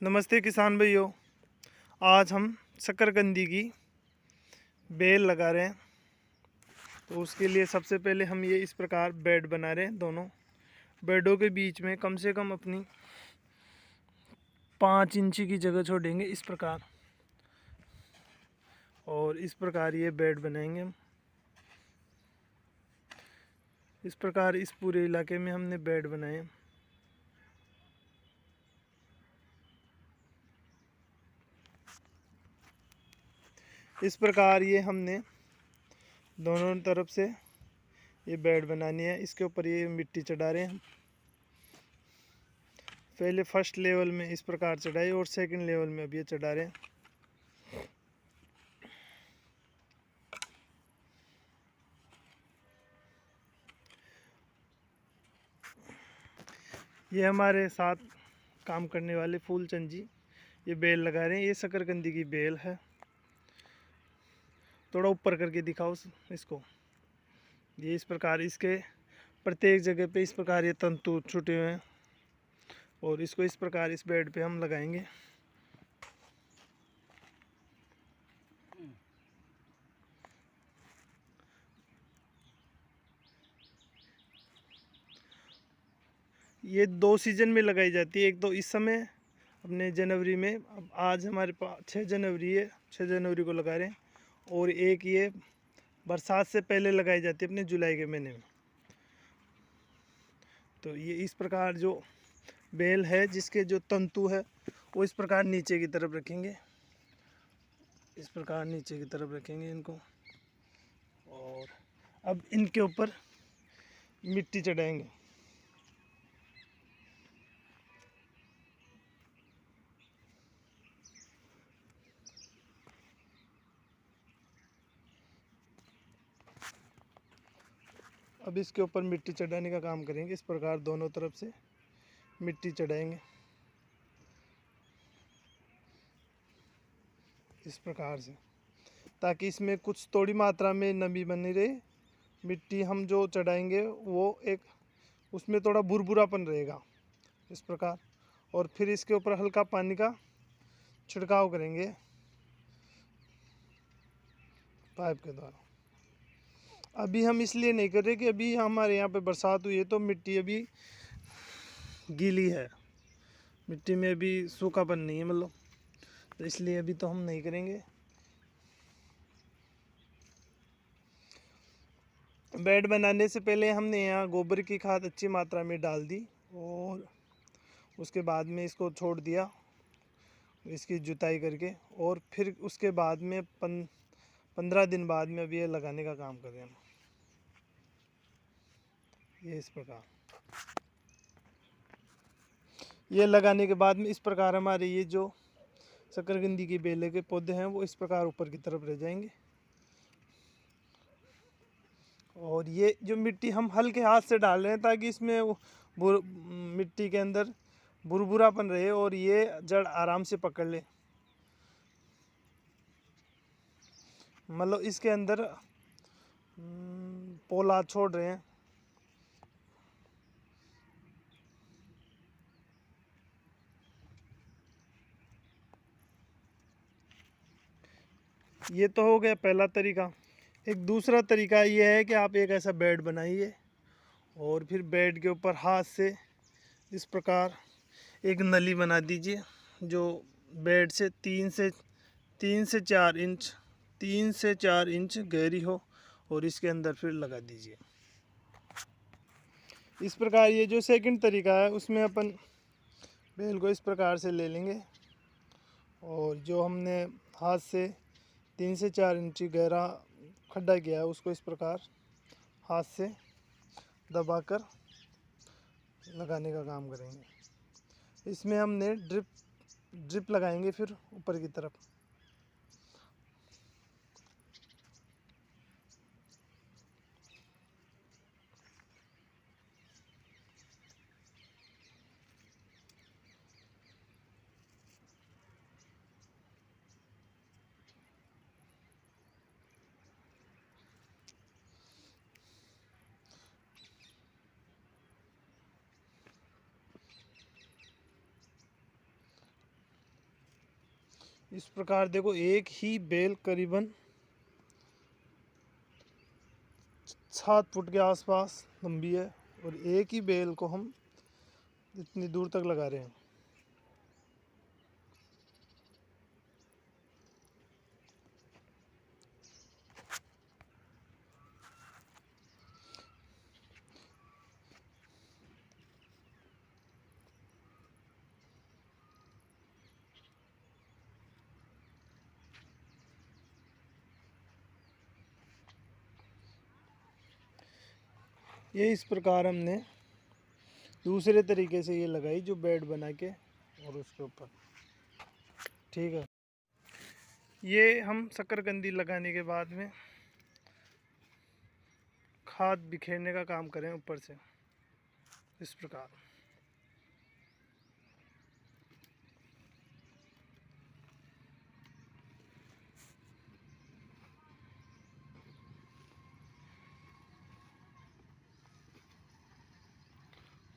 नमस्ते किसान भाइयों। आज हम शकरकंदी की बेल लगा रहे हैं। तो उसके लिए सबसे पहले हम ये इस प्रकार बेड बना रहे हैं। दोनों बेडों के बीच में कम से कम अपनी 5 इंची की जगह छोड़ेंगे इस प्रकार। और इस प्रकार ये बेड बनाएंगे हम। इस प्रकार इस पूरे इलाके में हमने बेड बनाए। इस प्रकार ये हमने दोनों तरफ से ये बेड बनानी है। इसके ऊपर ये मिट्टी चढ़ा रहे हैं। पहले फर्स्ट लेवल में इस प्रकार चढ़ाई और सेकंड लेवल में अब ये चढ़ा रहे हैं। ये हमारे साथ काम करने वाले फूलचंद जी ये बेल लगा रहे हैं। ये शकरकंदी की बेल है। थोड़ा ऊपर करके दिखाओ इसको। ये इस प्रकार इसके प्रत्येक जगह पे इस प्रकार ये तंतु छूटे हुए हैं और इसको इस प्रकार इस बेड पे हम लगाएंगे। ये 2 सीजन में लगाई जाती है। एक तो इस समय अपने जनवरी में, अब आज हमारे पास 6 जनवरी है, 6 जनवरी को लगा रहे हैं। और एक ये बरसात से पहले लगाई जाती है अपने जुलाई के महीने में। तो ये इस प्रकार जो बेल है जिसके जो तंतु है वो इस प्रकार नीचे की तरफ रखेंगे। इस प्रकार नीचे की तरफ रखेंगे इनको। और अब इनके ऊपर मिट्टी चढ़ाएंगे। अब इसके ऊपर मिट्टी चढ़ाने का काम करेंगे। इस प्रकार दोनों तरफ से मिट्टी चढ़ाएंगे इस प्रकार से, ताकि इसमें कुछ थोड़ी मात्रा में नमी बनी रहे। मिट्टी हम जो चढ़ाएंगे वो एक उसमें थोड़ा बुरबुरापन रहेगा इस प्रकार। और फिर इसके ऊपर हल्का पानी का छिड़काव करेंगे पाइप के द्वारा। अभी हम इसलिए नहीं कर रहे कि अभी हमारे यहाँ पे बरसात हुई है तो मिट्टी अभी गीली है, मिट्टी में अभी सूखापन नहीं है मतलब, तो इसलिए अभी तो हम नहीं करेंगे। बेड बनाने से पहले हमने यहाँ गोबर की खाद अच्छी मात्रा में डाल दी और उसके बाद में इसको छोड़ दिया इसकी जुताई करके। और फिर उसके बाद में 15 दिन बाद में अभी ये लगाने का काम कर रहे हैं हम। ये इस प्रकार ये लगाने के बाद में इस प्रकार हमारे ये जो शकरकंदी की बेले के पौधे हैं वो इस प्रकार ऊपर की तरफ रह जाएंगे। और ये जो मिट्टी हम हल्के हाथ से डाल रहे हैं ताकि इसमें मिट्टी के अंदर बुरबुरापन रहे और ये जड़ आराम से पकड़ ले। मतलब इसके अंदर पोला छोड़ रहे हैं। ये तो हो गया पहला तरीका। एक दूसरा तरीका ये है कि आप एक ऐसा बेड बनाइए और फिर बेड के ऊपर हाथ से इस प्रकार एक नली बना दीजिए जो बेड से 3 से 4 इंच गहरी हो और इसके अंदर फिर लगा दीजिए। इस प्रकार ये जो सेकंड तरीका है उसमें अपन बेल को इस प्रकार से ले लेंगे और जो हमने हाथ से 3 से 4 इंच गहरा खड्डा किया है उसको इस प्रकार हाथ से दबाकर लगाने का काम करेंगे। इसमें हमने ड्रिप लगाएंगे फिर ऊपर की तरफ। इस प्रकार देखो, एक ही बेल करीबन 7 फुट के आसपास लंबी है और एक ही बेल को हम इतनी दूर तक लगा रहे हैं। ये इस प्रकार हमने दूसरे तरीके से ये लगाई, जो बेड बना के और उसके ऊपर। ठीक है, ये हम शकरकंदी लगाने के बाद में खाद बिखेरने का काम करें ऊपर से इस प्रकार।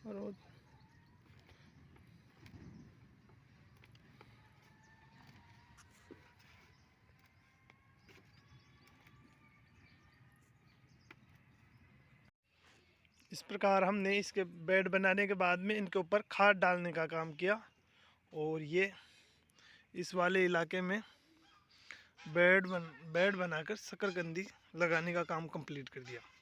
और इस प्रकार हमने इसके बेड बनाने के बाद में इनके ऊपर खाद डालने का काम किया और ये इस वाले इलाके में बेड बनाकर शकरकंदी लगाने का काम कंप्लीट कर दिया।